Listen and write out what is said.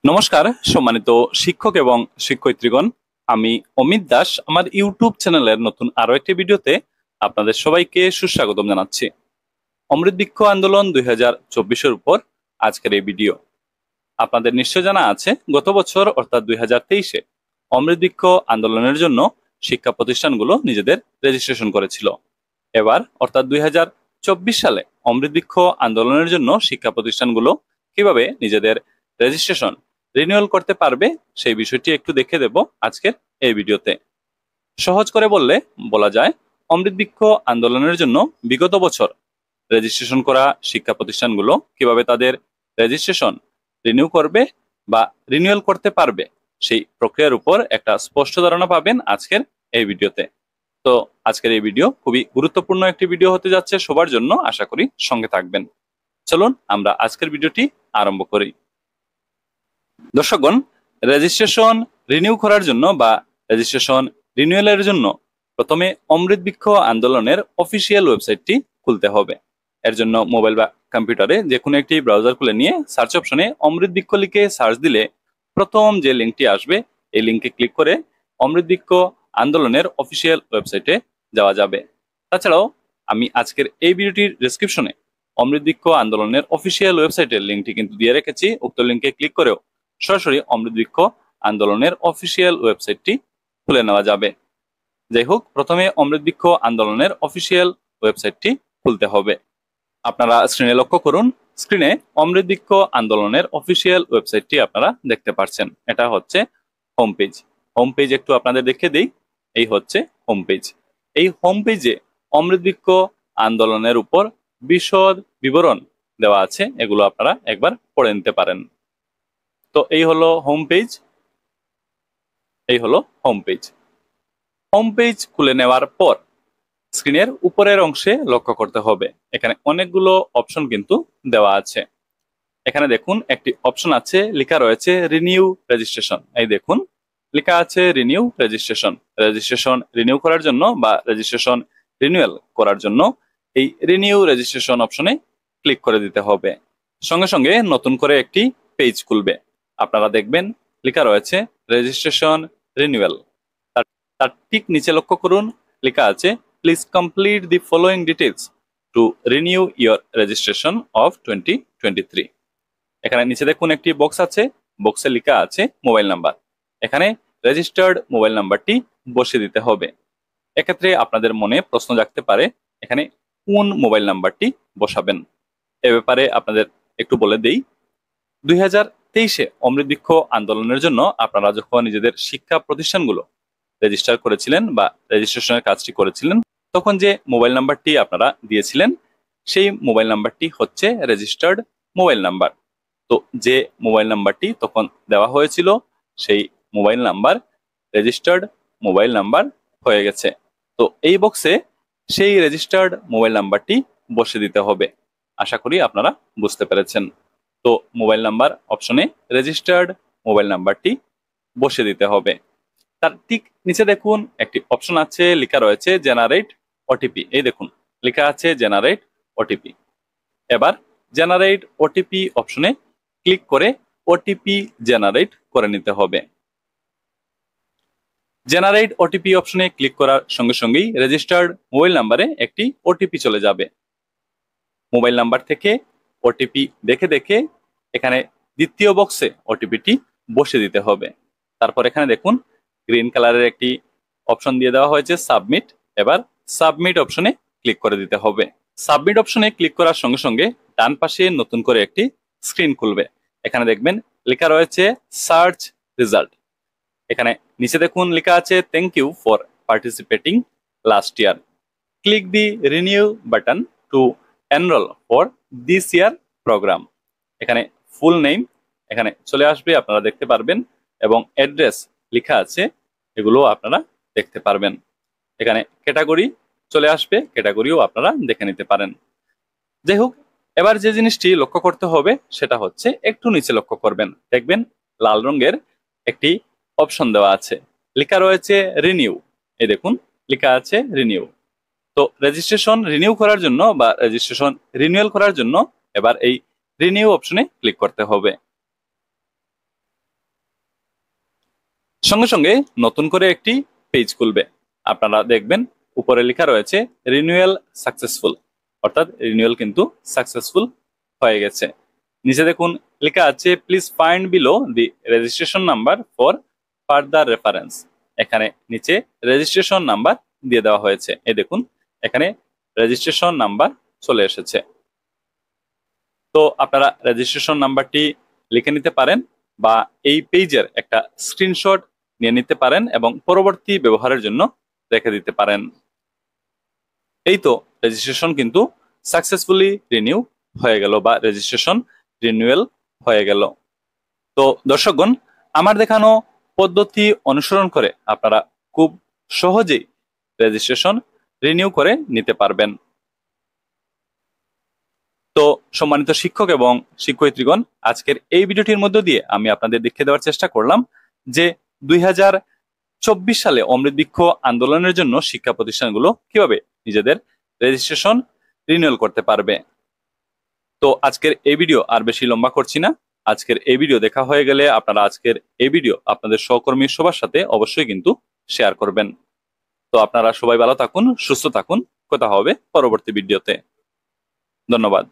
নমস্কার সম্মানিত শিক্ষক এবং শিক্ষয়িত্রীগণ, আমি অমিত দাস আমার ইউটিউব চ্যানেলের নতুন আরো একটি ভিডিওতে আপনাদের সবাইকে সুস্বাগতম জানাচ্ছি। অমৃত বৃক্ষ আন্দোলন 2024-এর উপর আজকের এই ভিডিও। আপনাদের নিশ্চয় জানা আছে গত বছর অর্থাৎ 2023-এ অমৃত বৃক্ষ আন্দোলনের জন্য শিক্ষা প্রতিষ্ঠানগুলো নিজেদের রেজিস্ট্রেশন করেছিল। এবার অর্থাৎ 2024 সালে অমৃত বৃক্ষ আন্দোলনের জন্য শিক্ষা প্রতিষ্ঠানগুলো কিভাবে নিজেদের রেজিস্ট্রেশন রিনিউয়াল করতে পারবে সেই বিষয়টি একটু দেখে দেব আজকের এই ভিডিওতে। সহজ করে বলা যায়, অমৃত বৃক্ষ আন্দোলনের জন্য বিগত বছর রেজিস্ট্রেশন করা শিক্ষা প্রতিষ্ঠানগুলো কিভাবে তাদের রেজিস্ট্রেশন রিনিউ করবে বা রিনিউয়াল করতে পারবে সেই প্রক্রিয়ার উপর একটা স্পষ্ট ধারণা পাবেন আজকের এই ভিডিওতে। তো আজকের এই ভিডিও খুবই গুরুত্বপূর্ণ একটি ভিডিও হতে যাচ্ছে সবার জন্য, আশা করি সঙ্গে থাকবেন। চলুন আমরা আজকের ভিডিওটি আরম্ভ করি। দর্শকগণ, রেজিস্ট্রেশন রিনিউ করার জন্য বা রেজিস্ট্রেশন রিনিউয়ালের জন্য প্রথমে অমৃত বৃক্ষ আন্দোলনের অফিসিয়াল ওয়েবসাইটটি খুলতে হবে। এর জন্য মোবাইল বা কম্পিউটারে যে কোনো একটি ব্রাউজার খুলে নিয়ে সার্চ অপশনে অমৃত বৃক্ষ লিখে সার্চ দিলে প্রথম যে লিঙ্কটি আসবে এই লিঙ্কে ক্লিক করে অমৃত বৃক্ষ আন্দোলনের অফিসিয়াল ওয়েবসাইটে যাওয়া যাবে। তাছাড়াও আমি আজকের এই ভিডিওটির ডেসক্রিপশনে অমৃত বৃক্ষ আন্দোলনের অফিসিয়াল ওয়েবসাইটের লিঙ্কটি কিন্তু দিয়ে রেখেছি। উক্ত লিঙ্কে ক্লিক করেও সরাসরি অমৃত বৃক্ষ আন্দোলনের অফিসিয়াল ওয়েবসাইটটি খুলে নেওয়া যাবে। যাই হোক, প্রথমে অমৃত বৃক্ষ আন্দোলনের অফিসিয়াল ওয়েবসাইটটি খুলতে হবে। আপনারা স্ক্রিনে লক্ষ্য করুন, স্ক্রিনে অমৃত বৃক্ষ আন্দোলনের অফিসিয়াল ওয়েবসাইটটি আপনারা দেখতে পাচ্ছেন। এটা হচ্ছে হোম পেজ। হোম পেজ একটু আপনাদের দেখে দিই, এই হচ্ছে হোম পেজ। এই হোম পেজে অমৃত বৃক্ষ আন্দোলনের উপর বিশদ বিবরণ দেওয়া আছে, এগুলো আপনারা একবার পড়ে নিতে পারেন। তো এই হলো হোম পেজ, এই হলো হোম পেজ। হোম পেজ খুলে নেওয়ার পর স্ক্রিনের উপরের অংশে লক্ষ্য করতে হবে, এখানে অনেকগুলো অপশন কিন্তু দেওয়া আছে। এখানে দেখুন একটি অপশন আছে, লেখা রয়েছে রিনিউ রেজিস্ট্রেশন। এই দেখুন লেখা আছে রিনিউ রেজিস্ট্রেশন। রেজিস্ট্রেশন রিনিউ করার জন্য বা রেজিস্ট্রেশন রিনিউয়াল করার জন্য এই রিনিউ রেজিস্ট্রেশন অপশনে ক্লিক করে দিতে হবে। সঙ্গে সঙ্গে নতুন করে একটি পেজ খুলবে। আপনারা দেখবেন লেখা রয়েছে রেজিস্ট্রেশন রিনিউয়াল। তার ঠিক নিচে লক্ষ্য করুন, লেখা আছে please complete the following details two renew your registration of 2023। এখানে নিচে দেখুন একটি বক্স আছে, বক্সে লেখা আছে মোবাইল নাম্বার। এখানে রেজিস্টার্ড মোবাইল নাম্বারটি বসিয়ে দিতে হবে। এক্ষেত্রে আপনাদের মনে প্রশ্ন জাগতে পারে, এখানে কোন মোবাইল নাম্বারটি বসাবেন? এ ব্যাপারে আপনাদের একটু বলে দেই। 2023-এ অমৃত বৃক্ষ আন্দোলনের জন্য আপনারা যখন নিজেদের শিক্ষা প্রতিষ্ঠানগুলো রেজিস্টার করেছিলেন বা রেজিস্ট্রেশনের কাজটি করেছিলেন, তখন যে মোবাইল নাম্বারটি আপনারা দিয়েছিলেন সেই মোবাইল নাম্বারটি হচ্ছে রেজিস্টার্ড মোবাইল নাম্বার। তো যে মোবাইল নাম্বারটি তখন দেওয়া হয়েছিল সেই mobile number registered mobile number হয়ে গেছে। তো এই বক্সে সেই রেজিস্টার্ড মোবাইল নাম্বারটি বসে দিতে হবে। আশা করি আপনারা বুঝতে পেরেছেন। তো মোবাইল নাম্বার অপশনে রেজিস্টার্ড মোবাইল নাম্বারটি বসে দিতে হবে। তার ঠিক নিচে দেখুন একটি অপশন আছে, লেখা রয়েছে জেনারেট ওটিপি। এই দেখুন লেখা আছে জেনারেট ওটিপি। এবার জেনারেট ওটিপি অপশনে ক্লিক করে ওটিপি জেনারেট করে নিতে হবে। জেনারেট ওটিপি অপশনে ক্লিক করার সঙ্গে সঙ্গেই রেজিস্টার্ড মোবাইল নাম্বারে একটি ওটিপি চলে যাবে। মোবাইল নাম্বার থেকে ওটিপি দেখে দেখে এখানে দ্বিতীয় বক্সে ওটিপিটি বসে দিতে হবে। তারপর এখানে দেখুন গ্রিন কালারের একটি অপশন দিয়ে দেওয়া হয়েছে সাবমিট। এবার সাবমিট অপশনে ক্লিক করে দিতে হবে। সাবমিট অপশনে ক্লিক করার সঙ্গে সঙ্গে ডান পাশে নতুন করে একটি স্ক্রিন খুলবে। এখানে দেখবেন লেখা রয়েছে সার্চ রেজাল্ট। এখানে নিচে দেখুন লেখা আছে thank you for participating last year, click the renew button to enrol for this year program. এখানে ফুল নেম এখানে চলে আসবে, আপনারা দেখতে পারবেন, এবং অ্যাড্রেস লেখা আছে, এগুলো আপনারা দেখতে পারবেন। এখানে ক্যাটাগরি চলে আসবে, ক্যাটাগরিও আপনারা দেখে নিতে পারেন। যাই হোক, এবার যে জিনিসটি লক্ষ্য করতে হবে সেটা হচ্ছে একটু নিচে লক্ষ্য করবেন, দেখবেন লাল রঙের একটি অপশন দেওয়া আছে, লেখা রয়েছে রিনিউ। এই দেখুন লেখা আছে রিনিউ। তো রেজিস্ট্রেশন রিনিউ করার জন্য বা রেজিস্ট্রেশন রিনিউয়াল করার জন্য এবার এই রিনিউ অপশনে ক্লিক করতে হবে। সঙ্গে সঙ্গে নতুন করে একটি পেজ খুলবে। আপনারা দেখবেন উপরে লেখা রয়েছে রিনিউয়াল সাকসেসফুল, অর্থাৎ রিনিউয়াল কিন্তু সাকসেসফুল হয়ে গেছে। নিচে দেখুন লেখা আছে please find below the registration number for further reference. এখানে নিচে রেজিস্ট্রেশন নাম্বার দিয়ে দেওয়া হয়েছে। এই দেখুন এখানে রেজিস্ট্রেশন নাম্বার চলে এসেছে। তো আপনারা রেজিস্ট্রেশন নাম্বারটি লিখে নিতে পারেন বা এই পেজের একটা স্ক্রিনশট নিয়ে নিতে পারেন এবং পরবর্তী ব্যবহারের জন্য রেখে দিতে পারেন। এই তো রেজিস্ট্রেশন কিন্তু সাকসেসফুলি রিনিউ হয়ে গেল বা রেজিস্ট্রেশন রিনিউয়াল হয়ে গেল। তো দর্শকগণ, আমার দেখানো পদ্ধতি অনুসরণ করে আপনারা খুব সহজেই রেজিস্ট্রেশন রিনিউ করে নিতে পারবেন। তো সম্মানিত শিক্ষক এবং শিক্ষয়িত্রীগণ, আজকের এই ভিডিওটির মধ্য দিয়ে আমি আপনাদের দেখিয়ে দেওয়ার চেষ্টা করলাম যে 2024 সালে অমৃত বৃক্ষ আন্দোলনের জন্য শিক্ষা প্রতিষ্ঠানগুলো কিভাবে নিজেদের রেজিস্ট্রেশন রিনিউয়াল করতে পারবে। তো আজকের এই ভিডিও আর বেশি লম্বা করছি না। আজকের এই ভিডিও দেখা হয়ে গেলে আপনারা আজকের এই ভিডিও আপনাদের সহকর্মী সবার সাথে অবশ্যই কিন্তু শেয়ার করবেন। তো আপনারা সবাই ভালো থাকুন, সুস্থ থাকুন। কথা হবে পরবর্তী ভিডিওতে। ধন্যবাদ।